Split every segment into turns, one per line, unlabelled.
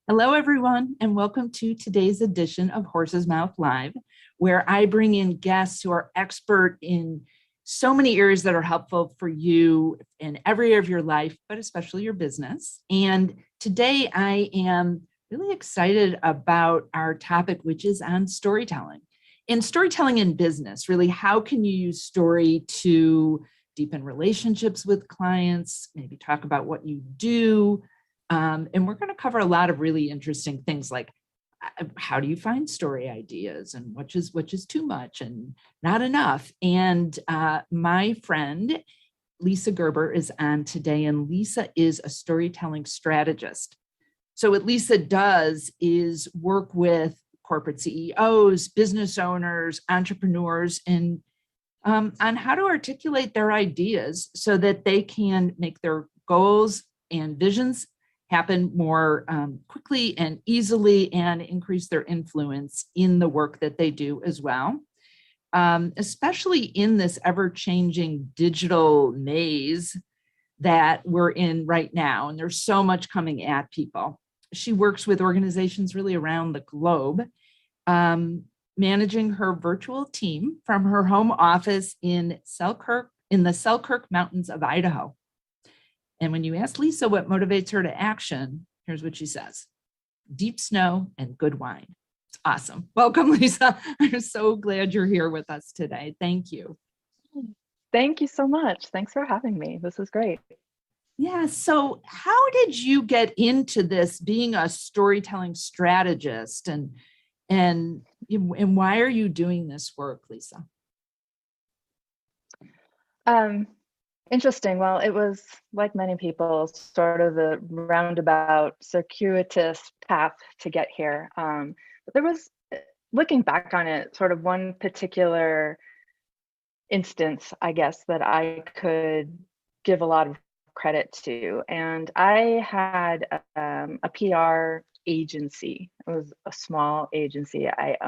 Hello, everyone, and welcome to today's edition of Horse's Mouth Live, where I bring in guests who are expert in so many areas that are helpful for you in every area of your life, but especially your business. And today I am really excited about our topic, which is on storytelling. And storytelling in business, really, how can you use story to deepen relationships with clients, maybe talk about what you do, and we're going to cover a lot of really interesting things like how do you find story ideas and which is too much and not enough. And my friend, Lisa Gerber, is on today, and Lisa is a storytelling strategist. So what Lisa does is work with corporate CEOs, business owners, entrepreneurs, and on how to articulate their ideas so that they can make their goals and visions happen more quickly and easily and increase their influence in the work that they do as well. Especially in this ever-changing digital maze that we're in right now. And there's so much coming at people. She works with organizations really around the globe, managing her virtual team from her home office in the Selkirk Mountains of Idaho. And when you ask Lisa what motivates her to action, here's what she says: deep snow and good wine. It's awesome. Welcome, Lisa. I'm so glad you're here with us today. Thank you.
Thank you so much. Thanks for having me. This is great.
Yeah. So how did you get into this, being a storytelling strategist, and why are you doing this work, Lisa?
Interesting. Well, it was, like many people, sort of the roundabout, circuitous path to get here. But there was, looking back on it, sort of one particular instance, I guess, that I could give a lot of credit to. And I had a PR agency. It was a small agency. I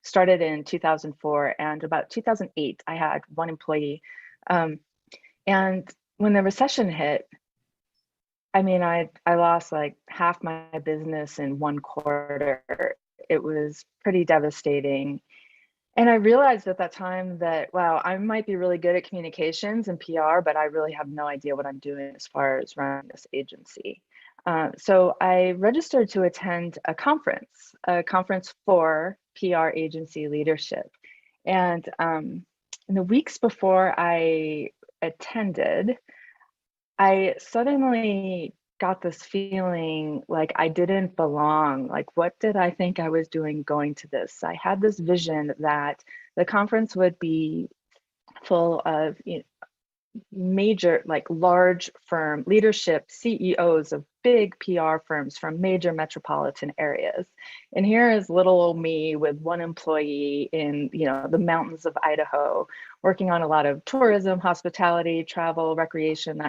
started in 2004, and about 2008, I had one employee. And when the recession hit, I mean, I lost like half my business in one quarter. It was pretty devastating. And I realized at that time that, wow, I might be really good at communications and PR, but I really have no idea what I'm doing as far as running this agency. So I registered to attend a conference for PR agency leadership. And in the weeks before I attended, I suddenly got this feeling like I didn't belong. Like, what did I think I was doing going to this? I had this vision that the conference would be full of major, like large firm leadership, CEOs of big PR firms from major metropolitan areas. And here is little old me with one employee in, the mountains of Idaho, working on a lot of tourism, hospitality, travel, recreation,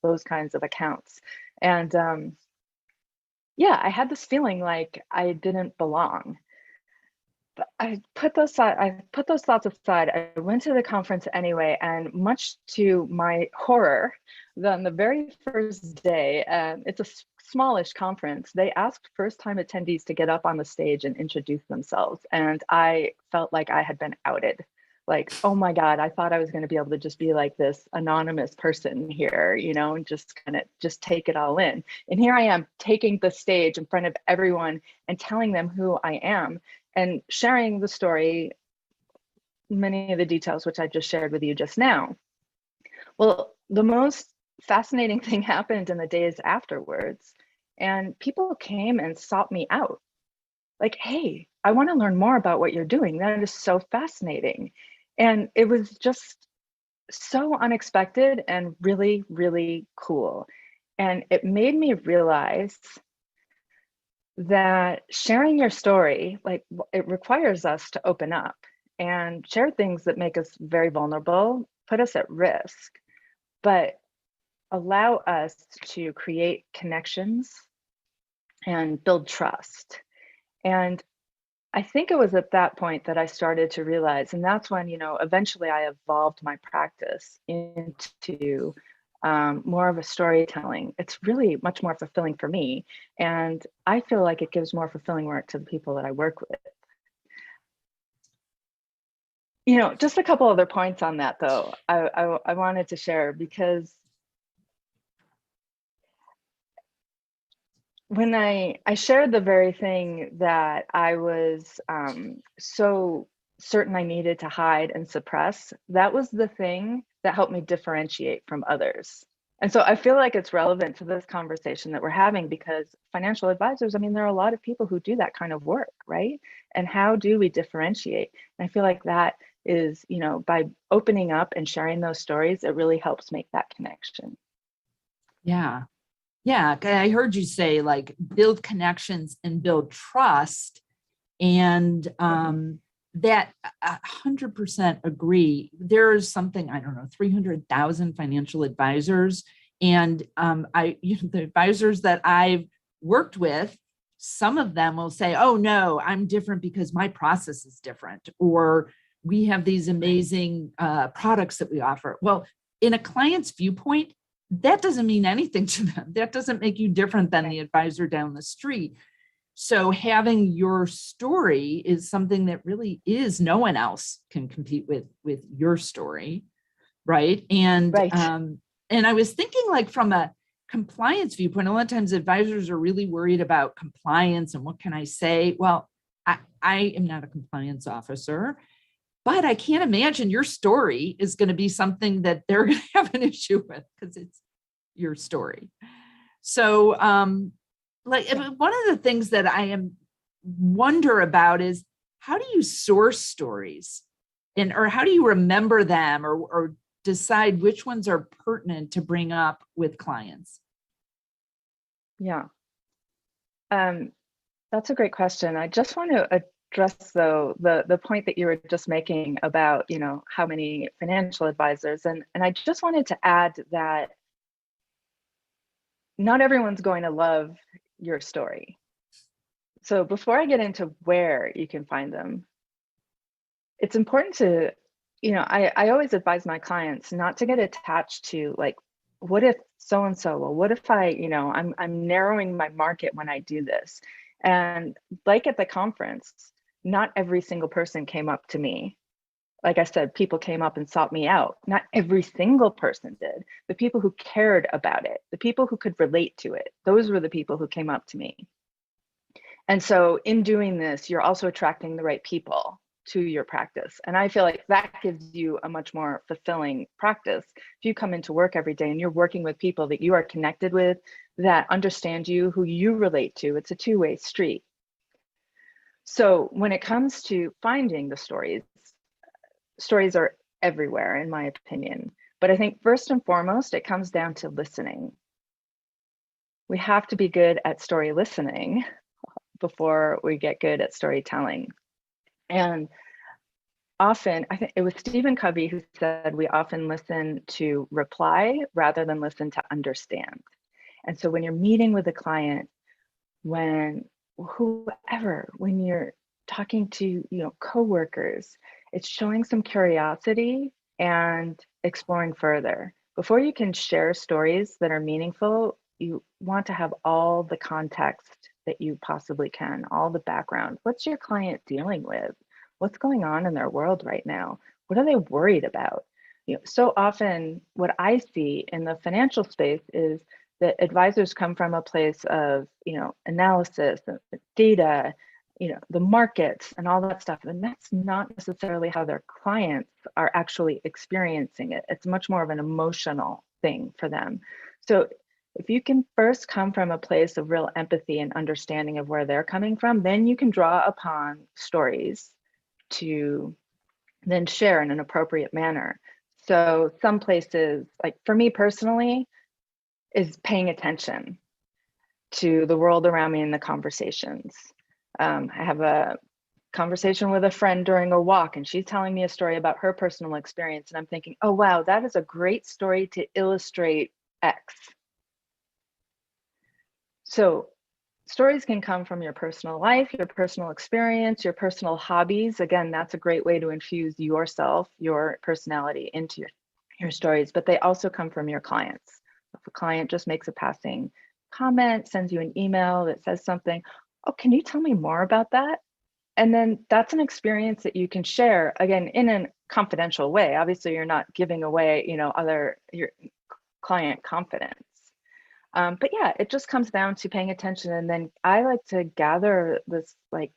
those kinds of accounts. And yeah, I had this feeling like I didn't belong. But I put those thoughts aside. I went to the conference anyway, and much to my horror, on the very first day, it's a smallish conference, they asked first-time attendees to get up on the stage and introduce themselves, and I felt like I had been outed. Like, oh my God, I thought I was going to be able to just be like this anonymous person here, and just kind of just take it all in. And here I am taking the stage in front of everyone and telling them who I am, and sharing the story, many of the details which I just shared with you just now. Well, the most fascinating thing happened in the days afterwards, and people came and sought me out. Like, hey, I want to learn more about what you're doing. That is so fascinating. And it was just so unexpected and really, really cool. And it made me realize that sharing your story, like, it requires us to open up and share things that make us very vulnerable, put us at risk, but allow us to create connections and build trust. And I think it was at that point that I started to realize, and that's when, eventually I evolved my practice into more of a storytelling, it's really much more fulfilling for me. And I feel like it gives more fulfilling work to the people that I work with. You know, just a couple other points on that, though, I wanted to share, because when I shared the very thing that I was so certain I needed to hide and suppress, that was the thing that helped me differentiate from others. And so I feel like it's relevant to this conversation that we're having, because financial advisors, I mean, there are a lot of people who do that kind of work, right? And how do we differentiate? And I feel like that is, you know, by opening up and sharing those stories, it really helps make that connection.
Yeah. Yeah. I heard you say like build connections and build trust. And that 100% agree. There's something, I don't know, 300,000 financial advisors. And the advisors that I've worked with, some of them will say, oh no, I'm different because my process is different. Or we have these amazing products that we offer. Well, in a client's viewpoint, that doesn't mean anything to them. That doesn't make you different than the advisor down the street. So having your story is something that really is, no one else can compete with your story, right? And
Right.
And I was thinking, like, from a compliance viewpoint, a lot of times advisors are really worried about compliance and what can I say? Well, I am not a compliance officer, but I can't imagine your story is going to be something that they're going to have an issue with, because it's your story. So like, one of the things that I wonder about is, how do you source stories, or how do you remember them, or decide which ones are pertinent to bring up with clients?
Yeah. That's a great question. I just want to address, though, the point that you were just making about, you know, how many financial advisors, and I just wanted to add that not everyone's going to love your story. So before I get into where you can find them, it's important to, you know, I always advise my clients not to get attached to, like, what if so and so, well, what if I, you know, I'm narrowing my market when I do this. And like at the conference, not every single person came up to me. Like I said, people came up and sought me out. Not every single person did. The people who cared about it, the people who could relate to it, those were the people who came up to me. And so in doing this, you're also attracting the right people to your practice. And I feel like that gives you a much more fulfilling practice. If you come into work every day and you're working with people that you are connected with, that understand you, who you relate to, it's a two-way street. So when it comes to finding the stories are everywhere, in my opinion. But I think first and foremost, it comes down to listening. We have to be good at story listening before we get good at storytelling. And often, I think it was Stephen Covey who said, we often listen to reply rather than listen to understand. And so when you're meeting with a client, when you're talking to, you know, coworkers, it's showing some curiosity and exploring further. Before you can share stories that are meaningful, you want to have all the context that you possibly can, all the background. What's your client dealing with? What's going on in their world right now? What are they worried about? You know, so often what I see in the financial space is that advisors come from a place of, you know, analysis, data, you know, the markets and all that stuff. And that's not necessarily how their clients are actually experiencing it. It's much more of an emotional thing for them. So if you can first come from a place of real empathy and understanding of where they're coming from, then you can draw upon stories to then share in an appropriate manner. So some places, like for me personally, is paying attention to the world around me and the conversations. I have a conversation with a friend during a walk, and she's telling me a story about her personal experience. And I'm thinking, oh, wow, that is a great story to illustrate X. So stories can come from your personal life, your personal experience, your personal hobbies. Again, that's a great way to infuse yourself, your personality into your stories, but they also come from your clients. If a client just makes a passing comment, sends you an email that says something, oh, can you tell me more about that? And then that's an experience that you can share, again, in a confidential way. Obviously, you're not giving away, your client confidence. But yeah, it just comes down to paying attention. And then I like to gather this like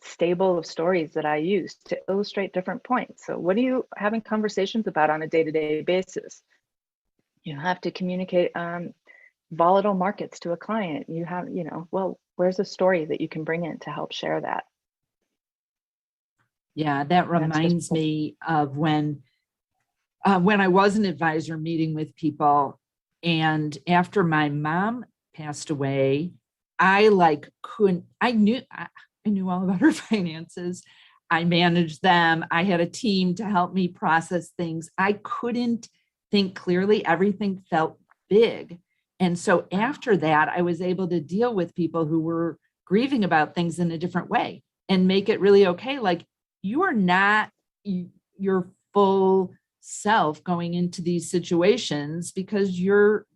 stable of stories that I use to illustrate different points. So what are you having conversations about on a day-to-day basis? You have to communicate volatile markets to a client. You have, well, where's a story that you can bring in to help share that?
Yeah, that reminds me of when I was an advisor meeting with people, and after my mom passed away, I knew all about her finances. I managed them. I had a team to help me process things. I couldn't think clearly. Everything felt big. And so after that, I was able to deal with people who were grieving about things in a different way and make it really okay. Like, you are not your full self going into these situations because you're,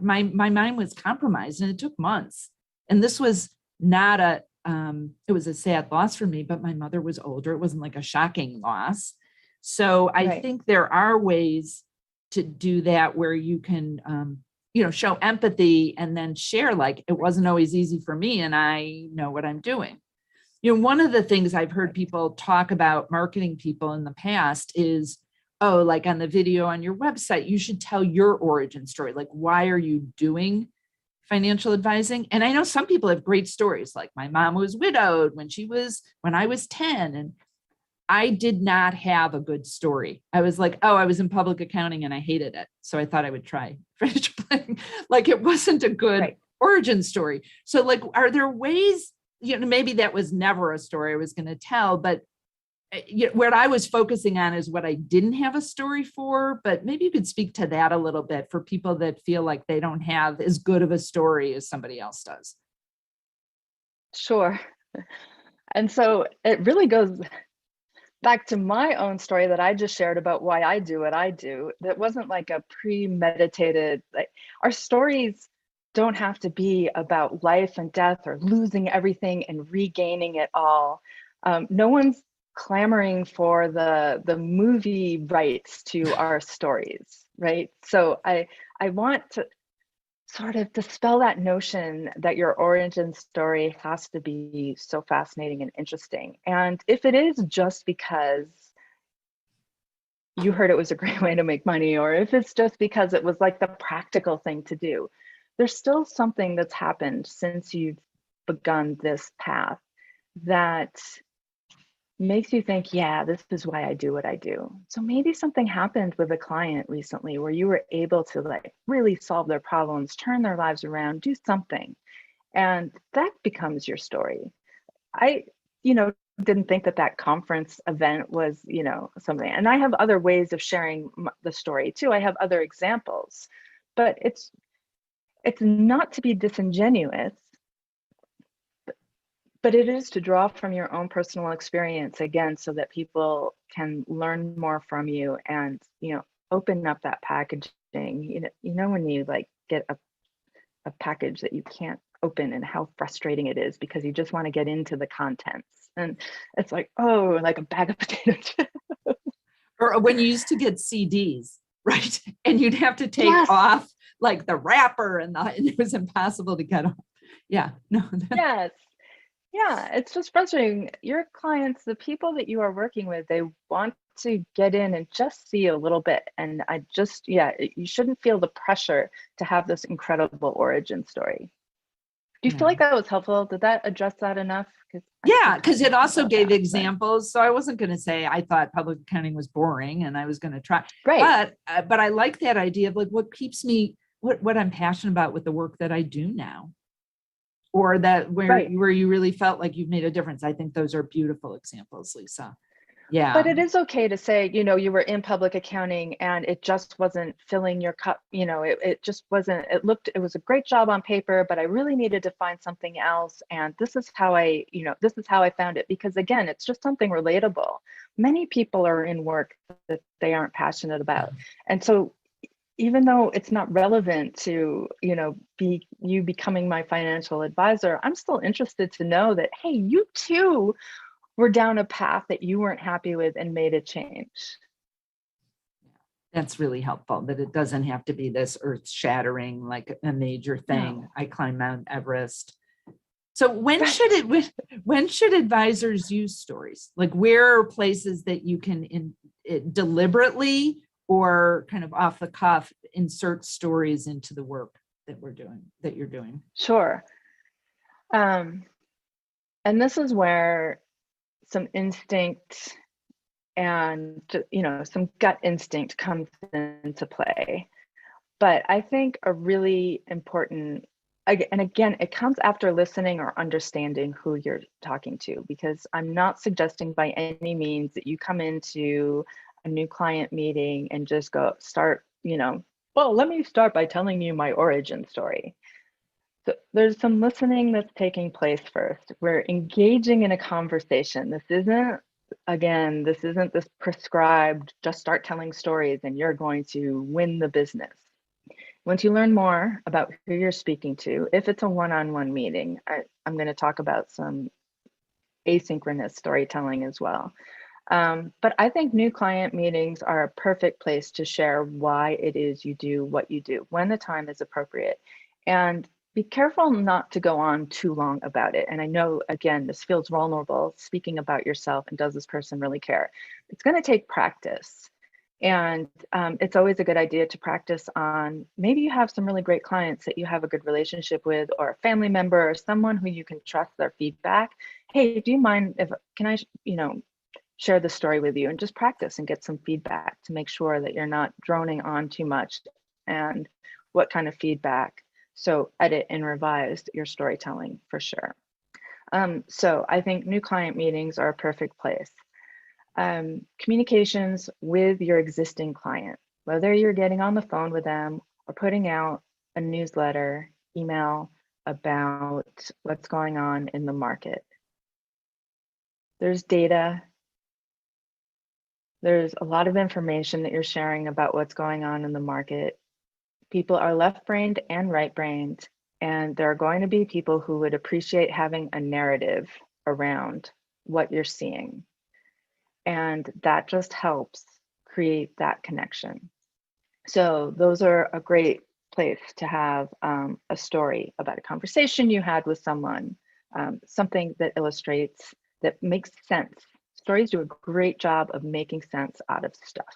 my mind was compromised, and it took months. And this was not it was a sad loss for me, but my mother was older. It wasn't like a shocking loss. So I think there are ways to do that where you can, show empathy and then share, like, it wasn't always easy for me, and I know what I'm doing. One of the things I've heard people talk about, marketing people in the past, is, oh, like on the video on your website, you should tell your origin story. Like, why are you doing financial advising? And I know some people have great stories, like my mom was widowed when I was 10, and I did not have a good story. I was like, oh, I was in public accounting and I hated it, so I thought I would try financial planning. Like, it wasn't a good origin story. So, like, are there ways, maybe that was never a story I was going to tell, but what I was focusing on is what I didn't have a story for. But maybe you could speak to that a little bit for people that feel like they don't have as good of a story as somebody else does.
Sure. And so it really goes back to my own story that I just shared about why I do what I do. That wasn't like a premeditated, like, our stories don't have to be about life and death or losing everything and regaining it all. No one's clamoring for the movie rights to our stories, right? So I want to sort of dispel that notion that your origin story has to be so fascinating and interesting. And if it is just because you heard it was a great way to make money, or if it's just because it was like the practical thing to do, there's still something that's happened since you've begun this path that makes you think, yeah, this is why I do what I do. So maybe something happened with a client recently where you were able to like really solve their problems, turn their lives around, do something, and that becomes your story. I, didn't think that conference event was, something. And I have other ways of sharing the story too. I have other examples, but it's not to be disingenuous, but it is to draw from your own personal experience, again, so that people can learn more from you and, open up that packaging. When you like get a package that you can't open and how frustrating it is because you just want to get into the contents. And it's like, oh, like a bag of potato chips.
Or when you used to get CDs, right? And you'd have to take off like the wrapper and it was impossible to get off. Yeah, no.
Yes. Yeah, it's just frustrating. Your clients, the people that you are working with, they want to get in and just see a little bit. And you shouldn't feel the pressure to have this incredible origin story. Do you feel like that was helpful? Did that address that enough?
Yeah, because it also gave examples. So I wasn't going to say I thought public accounting was boring and I was going to try. Right. But I like that idea of like what keeps me, what I'm passionate about with the work that I do now. Or that where you really felt like you've made a difference. I think those are beautiful examples, Lisa. Yeah.
But it is okay to say, you were in public accounting and it just wasn't filling your cup. It just wasn't, it was a great job on paper, but I really needed to find something else. And this is how I found it. Because again, it's just something relatable. Many people are in work that they aren't passionate about. And so even though it's not relevant to, you becoming my financial advisor, I'm still interested to know that, hey, you too were down a path that you weren't happy with and made a change.
That's really helpful, that it doesn't have to be this earth shattering, like a major thing.
No.
I climb Mount Everest. So when should advisors use stories? Like, where are places that you can deliberately or kind of off the cuff insert stories into the work that you're doing?
Sure. And this is where some instinct and, some gut instinct comes into play. But I think a really important, and again, it comes after listening or understanding who you're talking to, because I'm not suggesting by any means that you come into a new client meeting and just well, let me start by telling you my origin story. So there's some listening that's taking place first. We're engaging in a conversation. This isn't this prescribed, just start telling stories and you're going to win the business. Once you learn more about who you're speaking to, if it's a one-on-one meeting, I'm going to talk about some asynchronous storytelling as well. But I think new client meetings are a perfect place to share why it is you do what you do, when the time is appropriate. And be careful not to go on too long about it. And I know, again, this feels vulnerable, speaking about yourself, and does this person really care? It's going to take practice. And it's always a good idea to practice on, maybe you have some really great clients that you have a good relationship with, or a family member, or someone who you can trust their feedback. Hey, do you mind can I, share the story with you, and just practice and get some feedback to make sure that you're not droning on too much, and what kind of feedback. So edit and revise your storytelling for sure. So I think new client meetings are a perfect place. Communications with your existing client, whether you're getting on the phone with them or putting out a newsletter, email about what's going on in the market. There's data. There's a lot of information that you're sharing about what's going on in the market. People are left-brained and right-brained, and there are going to be people who would appreciate having a narrative around what you're seeing. And that just helps create that connection. So those are a great place to have a story about a conversation you had with someone, something that illustrates, that makes sense. Stories do a great job of making sense out of stuff.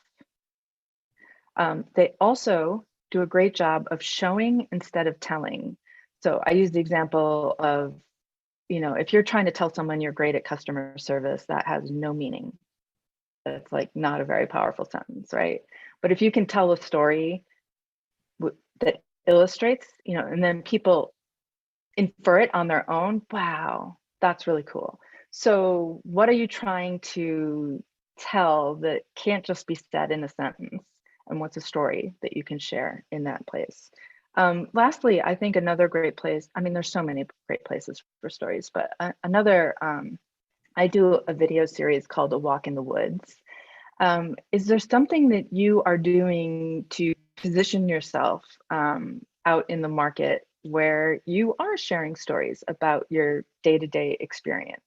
They also do a great job of showing instead of telling. So I use the example of, if you're trying to tell someone you're great at customer service, that has no meaning. That's like not a very powerful sentence, right? But if you can tell a story that illustrates, and then people infer it on their own, wow, that's really cool. So what are you trying to tell that can't just be said in a sentence? And what's a story that you can share in that place? Lastly, I think another great place, there's so many great places for stories, but another, I do a video series called A Walk in the Woods. Is there something that you are doing to position yourself out in the market where you are sharing stories about your day-to-day experience?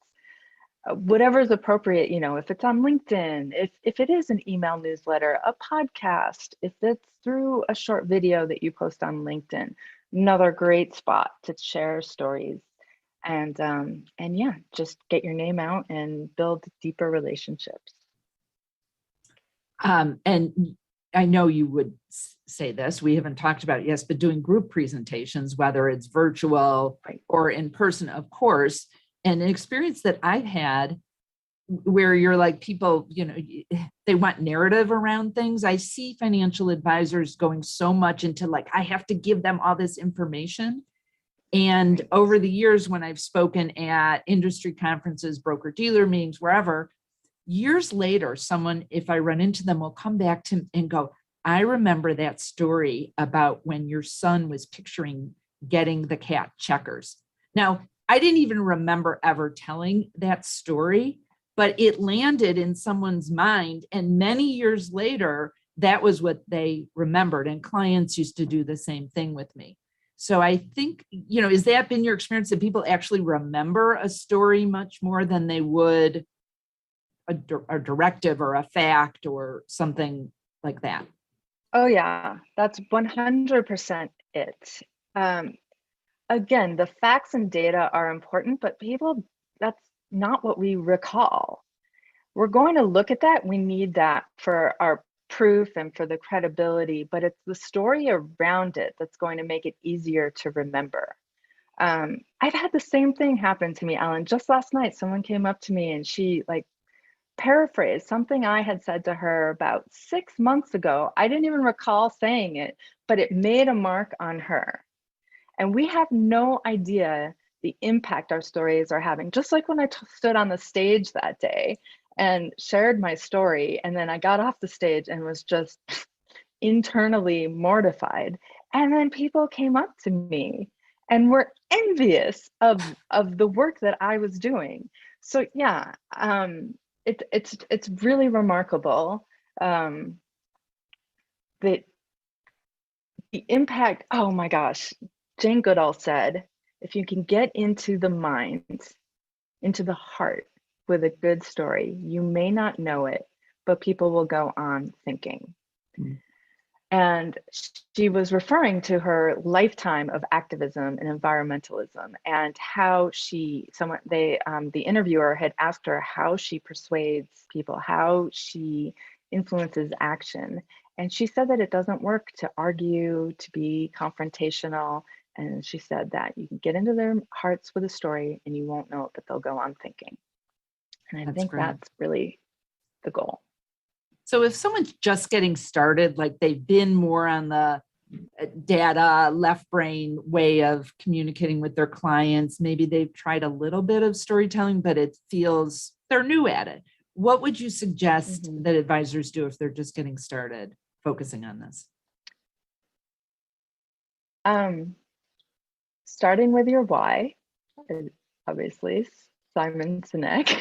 Whatever is appropriate, if it's on LinkedIn, if it is an email newsletter, a podcast, if it's through a short video that you post on LinkedIn, another great spot to share stories. And yeah, just get your name out and build deeper relationships.
And I know you would say this, we haven't talked about it, yes, but doing group presentations, whether it's virtual or in person, of course, and an experience that I've had where you're like, people, they want narrative around things. I see financial advisors going so much into like, I have to give them all this information. And over the years, when I've spoken at industry conferences, broker dealer meetings, wherever, years later, someone, if I run into them, will come back to and go, I remember that story about when your son was picturing getting the cat checkers. Now, I didn't even remember ever telling that story, but it landed in someone's mind. And many years later, that was what they remembered. And clients used to do the same thing with me. So I think, has that been your experience, that people actually remember a story much more than they would a directive or a fact or something like that?
Oh yeah, that's 100% it. Um, Again, the facts and data are important, but people, that's not what we recall. We're going to look at that. We need that for our proof and for the credibility, but it's the story around it that's going to make it easier to remember. I've had the same thing happen to me, Ellen. Just last night, someone came up to me and she paraphrased something I had said to her about 6 months ago. I didn't even recall saying it, but it made a mark on her. And we have no idea the impact our stories are having. Just like when I stood on the stage that day and shared my story, and then I got off the stage and was just internally mortified. And then people came up to me and were envious of the work that I was doing. So yeah, it's really remarkable that the impact. Oh my gosh, Jane Goodall said, if you can get into the mind, into the heart with a good story, you may not know it, but people will go on thinking. Mm. And she was referring to her lifetime of activism and environmentalism, and how the interviewer had asked her how she persuades people, how she influences action. And she said that it doesn't work to argue, to be confrontational. And she said that you can get into their hearts with a story and you won't know it, but they'll go on thinking. And I think that's really the goal.
So if someone's just getting started, like they've been more on the data, left brain way of communicating with their clients, maybe they've tried a little bit of storytelling, but it feels they're new at it. What would you suggest that advisors do if they're just getting started focusing on this?
Starting with your why, obviously, Simon Sinek.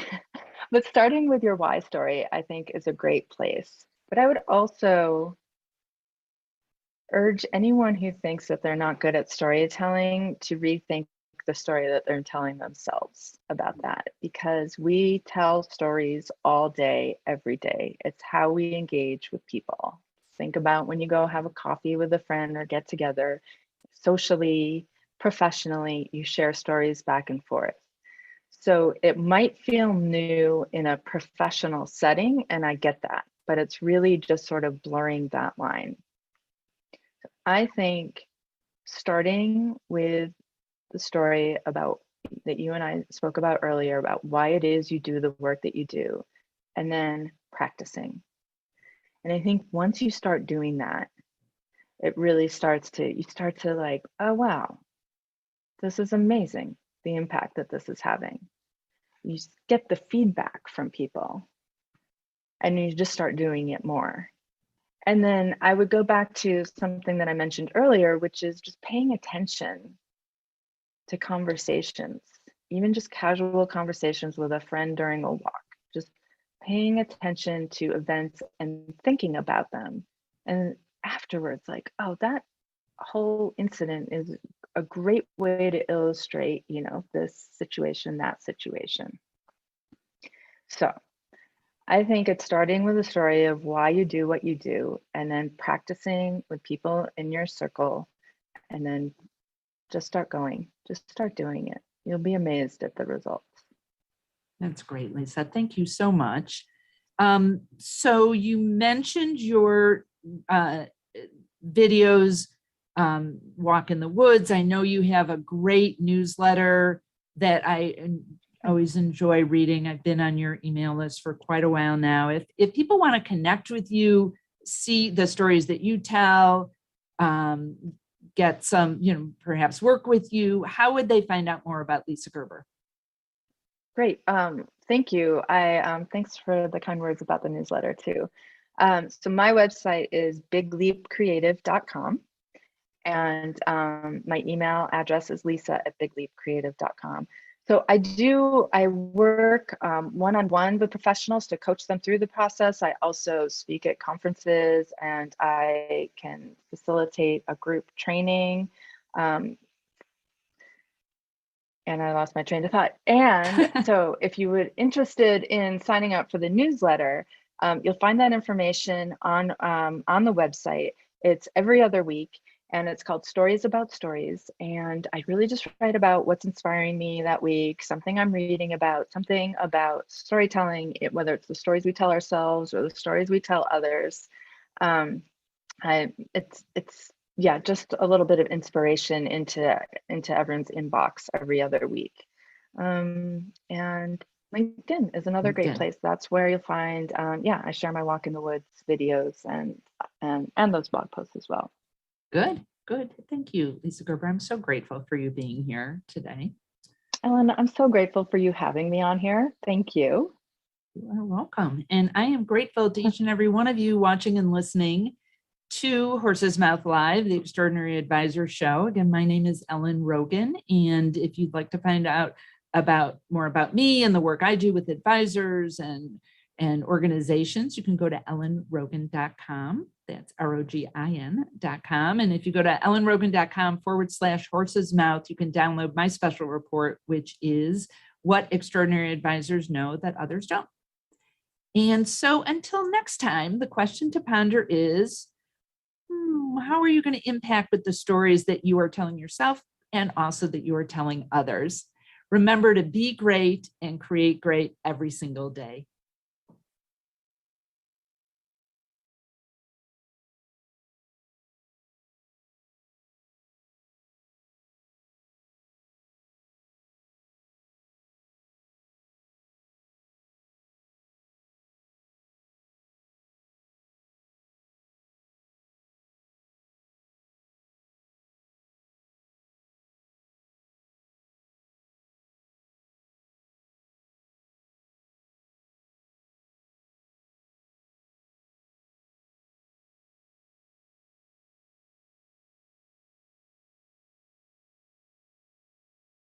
But starting with your why story, I think, is a great place. But I would also urge anyone who thinks that they're not good at storytelling to rethink the story that they're telling themselves about that, because we tell stories all day, every day. It's how we engage with people. Think about when you go have a coffee with a friend or get together, socially, professionally, you share stories back and forth. So it might feel new in a professional setting, and I get that, but it's really just sort of blurring that line. I think starting with the story about that you and I spoke about earlier, about why it is you do the work that you do, and then practicing. And I think once you start doing that, it really you start to like, oh, wow, this is amazing, the impact that this is having. You get the feedback from people and you just start doing it more. And then I would go back to something that I mentioned earlier, which is just paying attention to conversations, even just casual conversations with a friend during a walk, just paying attention to events and thinking about them. And afterwards, like, oh, that whole incident is a great way to illustrate, this situation, that situation. So I think it's starting with a story of why you do what you do, and then practicing with people in your circle, and then just start going, just start doing it. You'll be amazed at the results.
That's great, Lisa. Thank you so much. So you mentioned your videos, Walk in the Woods. I know you have a great newsletter that I always enjoy reading. I've been on your email list for quite a while now. If people want to connect with you, see the stories that you tell, get some, perhaps work with you, how would they find out more about Lisa Gerber?
Great. Thank you. Thanks for the kind words about the newsletter too. So my website is bigleapcreative.com, and my email address is lisa@bigleapcreative.com. So I work one-on-one with professionals to coach them through the process. I also speak at conferences, and I can facilitate a group training. And I lost my train of thought. And so if you would interested in signing up for the newsletter, you'll find that information on the website. It's every other week, and it's called Stories About Stories. And I really just write about what's inspiring me that week, something I'm reading about, something about storytelling, whether it's the stories we tell ourselves or the stories we tell others. It's yeah, just a little bit of inspiration into everyone's inbox every other week. And LinkedIn is another great place. That's where you'll find, yeah, I share my walk in the woods videos and those blog posts as well.
Good. Thank you, Lisa Gerber. I'm so grateful for you being here today.
Ellen, I'm so grateful for you having me on here. Thank you.
You are welcome. And I am grateful to each and every one of you watching and listening to Horse's Mouth Live, the Extraordinary Advisor Show. Again, my name is Ellen Rogan. And if you'd like to find out more about me and the work I do with advisors and organizations, you can go to ellenrogan.com. That's ROGIN.com. And if you go to ellenrogan.com/horse's mouth, you can download my special report, which is What Extraordinary Advisors Know That Others Don't. And so until next time, the question to ponder is, how are you going to impact with the stories that you are telling yourself and also that you are telling others? Remember to be great and create great every single day.